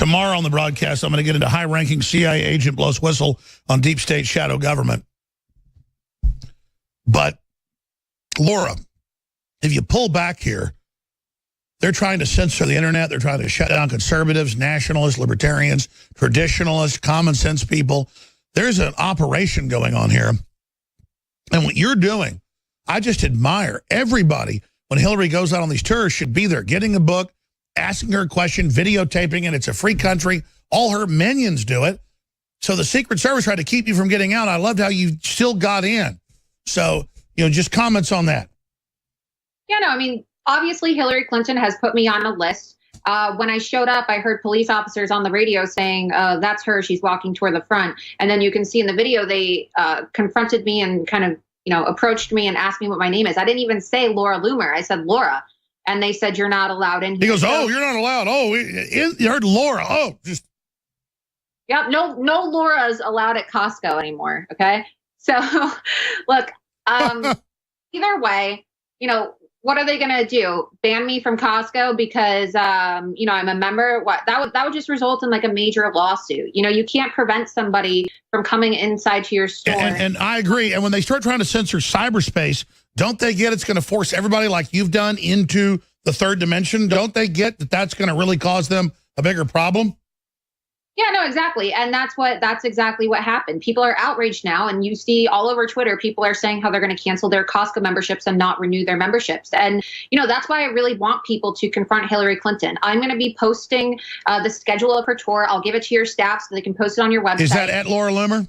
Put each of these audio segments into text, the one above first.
Tomorrow on the broadcast, I'm going to get into high-ranking CIA agent blows whistle on deep state shadow government. But, Laura, if you pull back here, they're trying to censor the internet. They're trying to shut down conservatives, nationalists, libertarians, traditionalists, common sense people. There's an operation going on here. And what you're doing, I just admire everybody. When Hillary goes out on these tours, should be there getting a book, asking her a question, videotaping it. It's a free country. All her minions do it. So the Secret Service tried to keep you from getting out. I loved how you still got in. So, just comments on that. Yeah, no, I mean, obviously Hillary Clinton has put me on a list. When I showed up, I heard police officers on the radio saying, that's her, she's walking toward the front. And then you can see in the video, they confronted me and kind of, approached me and asked me what my name is. I didn't even say Laura Loomer. I said Laura. And they said, you're not allowed in here. He goes, oh, you're not allowed. Oh, you heard Laura. Oh, just. Yep, no Laura's allowed at Costco anymore, okay? So, look, either way, what are they going to do? Ban me from Costco because, I'm a member? What that would just result in like a major lawsuit. You can't prevent somebody from coming inside to your store. And I agree. And when they start trying to censor cyberspace, don't they get it's going to force everybody like you've done into the third dimension? Don't they get that that's going to really cause them a bigger problem? Yeah, no, exactly. And that's exactly what happened. People are outraged now. And you see all over Twitter, people are saying how they're going to cancel their Costco memberships and not renew their memberships. And, that's why I really want people to confront Hillary Clinton. I'm going to be posting the schedule of her tour. I'll give it to your staff so they can post it on your website. Is that at Laura Loomer?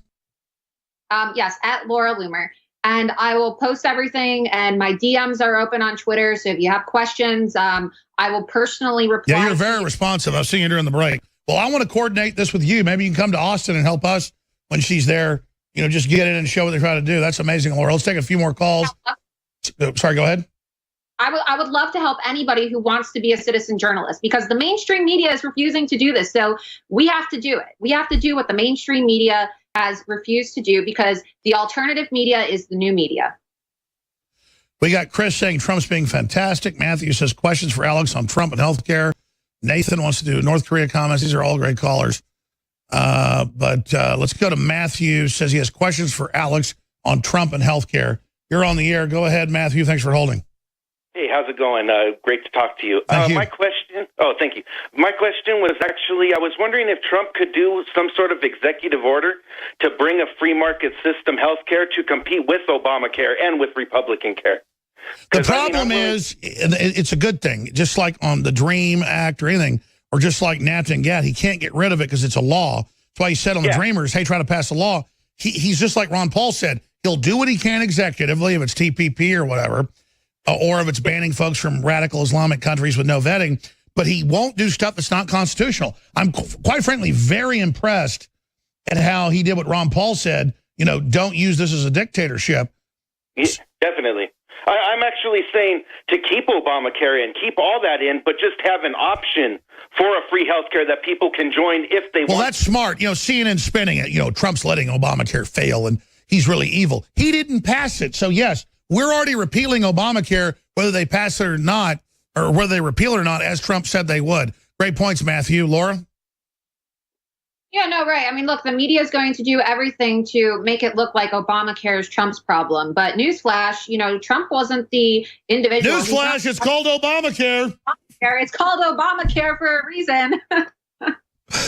Yes, at Laura Loomer. And I will post everything, and my DMs are open on Twitter. So if you have questions, I will personally reply. Yeah, you're very responsive. I've seen you during the break. Well, I want to coordinate this with you. Maybe you can come to Austin and help us when she's there. Just get in and show what they're trying to do. That's amazing, Laura. Let's take a few more calls. Sorry, go ahead. I would love to help anybody who wants to be a citizen journalist because the mainstream media is refusing to do this. So we have to do it. We have to do what the mainstream media has refused to do because the alternative media is the new media. We got Chris saying Trump's being fantastic. Matthew says questions for Alex on Trump and healthcare. Nathan wants to do North Korea comments. These are all great callers. But let's go to Matthew. Says he has questions for Alex on Trump and healthcare. You're on the air. Go ahead, Matthew. Thanks for holding. Hey, how's it going? Great to talk to you. Thank you. My question. Oh, thank you. My question was actually, I was wondering if Trump could do some sort of executive order to bring a free market system healthcare to compete with Obamacare and with Republican care. The problem is, it's a good thing, just like on the DREAM Act or anything, or just like NAFTA and GATT, he can't get rid of it because it's a law. That's why he said on the Dreamers, hey, try to pass a law. He's just like Ron Paul said, he'll do what he can executively, if it's TPP or whatever, or if it's banning folks from radical Islamic countries with no vetting, but he won't do stuff that's not constitutional. I'm quite frankly very impressed at how he did what Ron Paul said, don't use this as a dictatorship. Yeah, definitely. I'm actually saying to keep Obamacare and keep all that in, but just have an option for a free health care that people can join if they want. Well, that's smart. CNN spinning it. Trump's letting Obamacare fail, and he's really evil. He didn't pass it. So, yes, we're already repealing Obamacare, whether they pass it or not, or whether they repeal it or not, as Trump said they would. Great points, Matthew. Laura? Yeah, no, right. I mean, look, the media is going to do everything to make it look like Obamacare is Trump's problem. But newsflash, Trump wasn't the individual. Newsflash, it's called Obamacare. It's called Obamacare for a reason.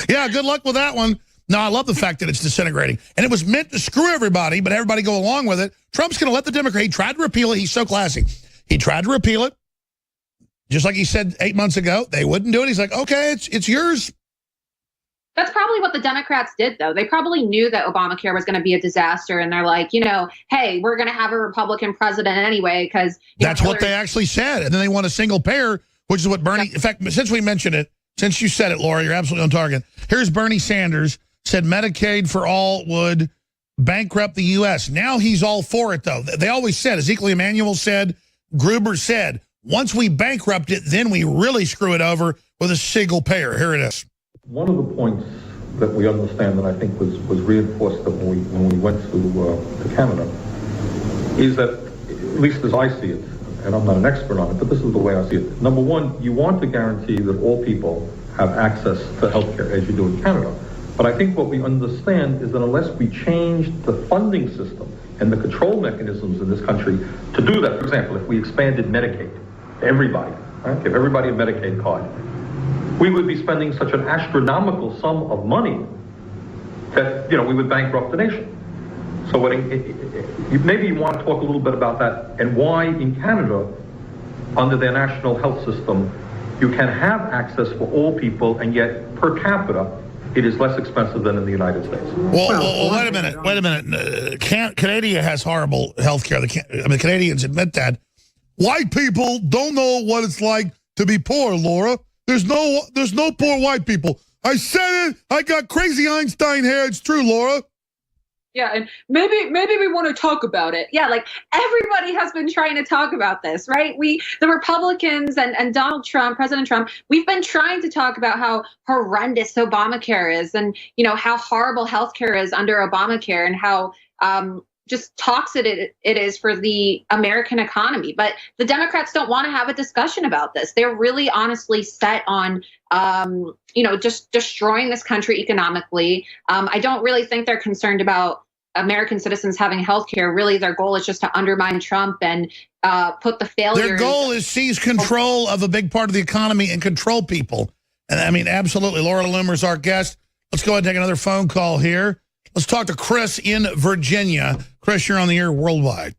Yeah, good luck with that one. No, I love the fact that it's disintegrating. And it was meant to screw everybody, but everybody go along with it. Trump's going to let the Democrat. He tried to repeal it. He's so classy. He tried to repeal it. Just like he said 8 months ago. They wouldn't do it. He's like, okay, it's yours. That's probably what the Democrats did, though. They probably knew that Obamacare was going to be a disaster. And they're like, hey, we're going to have a Republican president anyway, because that's what they actually said. And then they want a single payer, which is what Bernie, in fact, since we mentioned it, since you said it, Laura, you're absolutely on target. Here's Bernie Sanders said Medicaid for all would bankrupt the U.S. Now he's all for it, though. They always said, Ezekiel Emanuel said, Gruber said, once we bankrupt it, then we really screw it over with a single payer. Here it is. One of the points that we understand that I think was reinforced that when we went to Canada is that, at least as I see it, and I'm not an expert on it, but this is the way I see it. Number one, you want to guarantee that all people have access to health care as you do in Canada. But I think what we understand is that unless we change the funding system and the control mechanisms in this country to do that, for example, if we expanded Medicaid to everybody, right? Give everybody a Medicaid card, we would be spending such an astronomical sum of money that, we would bankrupt the nation. So maybe you want to talk a little bit about that and why in Canada, under their national health system, you can have access for all people, and yet per capita, it is less expensive than in the United States. Well, wait a minute. Canada has horrible health care. Canadians admit that. White people don't know what it's like to be poor, Laura. There's no poor white people. I said it. I got crazy Einstein hair. It's true, Laura. Yeah, and maybe we want to talk about it. Yeah, like everybody has been trying to talk about this, right? The Republicans and Donald Trump, President Trump, we've been trying to talk about how horrendous Obamacare is, and how horrible healthcare is under Obamacare, and how just toxic it is for the American economy. But the Democrats don't want to have a discussion about this. They're really honestly set on just destroying this country economically. I don't really think they're concerned about American citizens having health care. Really, their goal is just to undermine Trump and put the failures. Their goal is seize control of a big part of the economy and control people. And I mean, absolutely. Laura Loomer's our guest. Let's go ahead and take another phone call here. Let's talk to Chris in Virginia. Chris, you're on the air worldwide.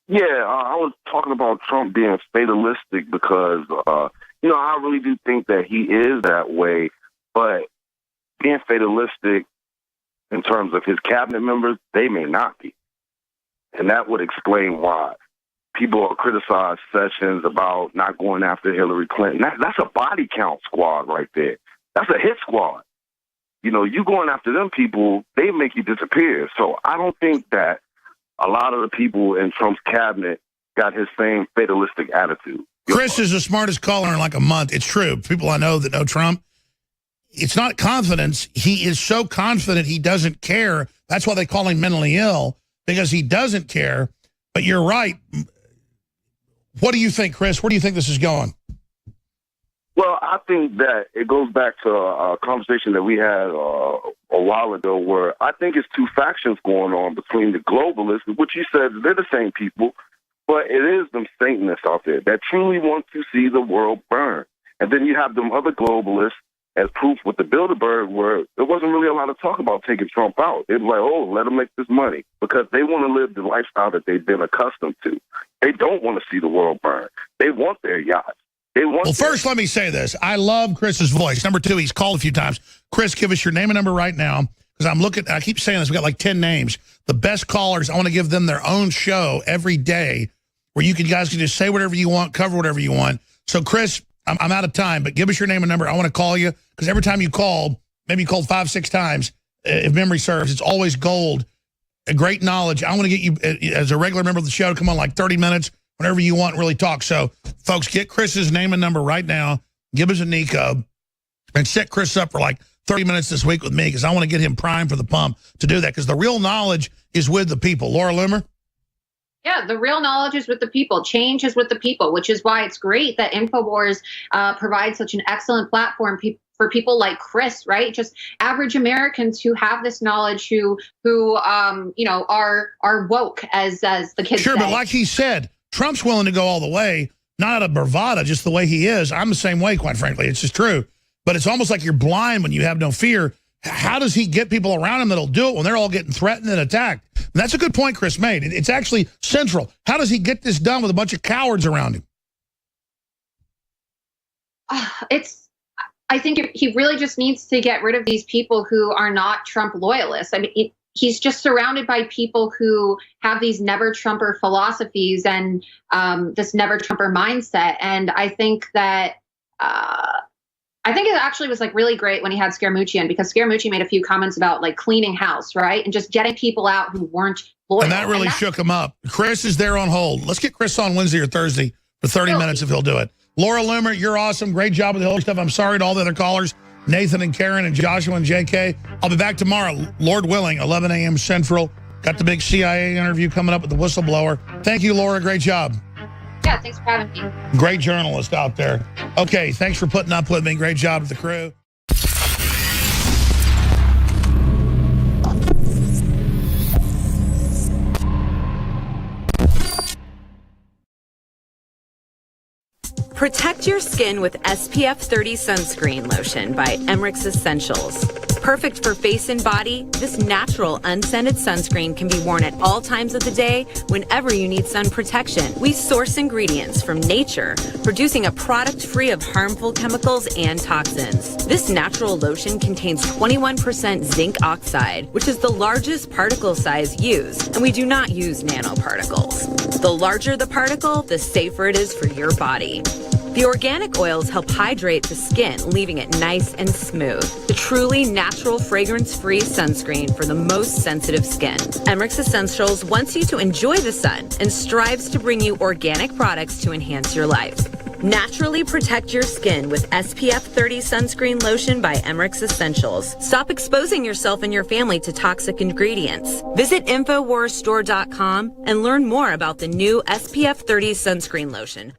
Yeah, I was talking about Trump being fatalistic because, I really do think that he is that way. But being fatalistic in terms of his cabinet members, they may not be. And that would explain why. People are criticized Sessions about not going after Hillary Clinton. That's a body count squad right there. That's a hit squad. You going after them people, they make you disappear. So I don't think that a lot of the people in Trump's cabinet got his same fatalistic attitude. Chris is the smartest caller in like a month. It's true. People I know that know Trump, it's not confidence. He is so confident he doesn't care. That's why they call him mentally ill, because he doesn't care. But you're right. What do you think, Chris? Where do you think this is going? Well, I think that it goes back to a conversation that we had a while ago, where I think it's two factions going on between the globalists, which you said they're the same people, but it is them Satanists out there that truly want to see the world burn. And then you have them other globalists, as proof with the Bilderberg, where there wasn't really a lot of talk about taking Trump out. They were like, oh, let him make this money, because they want to live the lifestyle that they've been accustomed to. They don't want to see the world burn. They want their yachts. Well, first, let me say this. I love Chris's voice. Number two, he's called a few times. Chris, give us your name and number right now, because I keep saying this. We got like 10 names. The best callers, I want to give them their own show every day where guys can just say whatever you want, cover whatever you want. So, Chris, I'm out of time, but give us your name and number. I want to call you, because every time you called, maybe you called 5-6 times, if memory serves, it's always gold, great knowledge. I want to get you, as a regular member of the show, to come on like 30 minutes, whenever you want, really talk. So, folks, get Chris's name and number right now. Give us a Nico and set Chris up for like 30 minutes this week with me, because I want to get him primed for the pump to do that, because the real knowledge is with the people. Laura Loomer? Yeah, the real knowledge is with the people. Change is with the people, which is why it's great that InfoWars provides such an excellent platform for people like Chris, right? Just average Americans who have this knowledge, who are woke, as the kids say. Sure, but like he said, Trump's willing to go all the way, not out of bravado, just the way he is. I'm the same way, quite frankly. It's just true. But it's almost like you're blind when you have no fear. How does he get people around him that'll do it when they're all getting threatened and attacked? And that's a good point Chris made. It's actually central. How does he get this done with a bunch of cowards around him? I think he really just needs to get rid of these people who are not Trump loyalists. I mean, he's just surrounded by people who have these never Trumper philosophies and this never Trumper mindset. And I think that it actually was like really great when he had Scaramucci in, because Scaramucci made a few comments about like cleaning house, right? And just getting people out who weren't loyal. And that really shook him up. Chris is there on hold. Let's get Chris on Wednesday or Thursday for 30 minutes if he'll do it. Laura Loomer, you're awesome. Great job with the Hillary stuff. I'm sorry to all the other callers, Nathan and Karen and Joshua and JK. I'll be back tomorrow, Lord willing, 11 a.m. Central. Got the big CIA interview coming up with the whistleblower. Thank you, Laura. Great job. Yeah, thanks for having me. Great journalist out there. Okay, thanks for putting up with me. Great job to the crew. Protect your skin with SPF 30 sunscreen lotion by Emmerich's Essentials. Perfect for face and body, this natural unscented sunscreen can be worn at all times of the day whenever you need sun protection. We source ingredients from nature, producing a product free of harmful chemicals and toxins. This natural lotion contains 21% zinc oxide, which is the largest particle size used, and we do not use nanoparticles. The larger the particle, the safer it is for your body. The organic oils help hydrate the skin, leaving it nice and smooth. The truly natural, fragrance-free sunscreen for the most sensitive skin. Emmerich's Essentials wants you to enjoy the sun and strives to bring you organic products to enhance your life. Naturally protect your skin with SPF 30 sunscreen lotion by Emmerich's Essentials. Stop exposing yourself and your family to toxic ingredients. Visit InfoWarsStore.com and learn more about the new SPF 30 sunscreen lotion.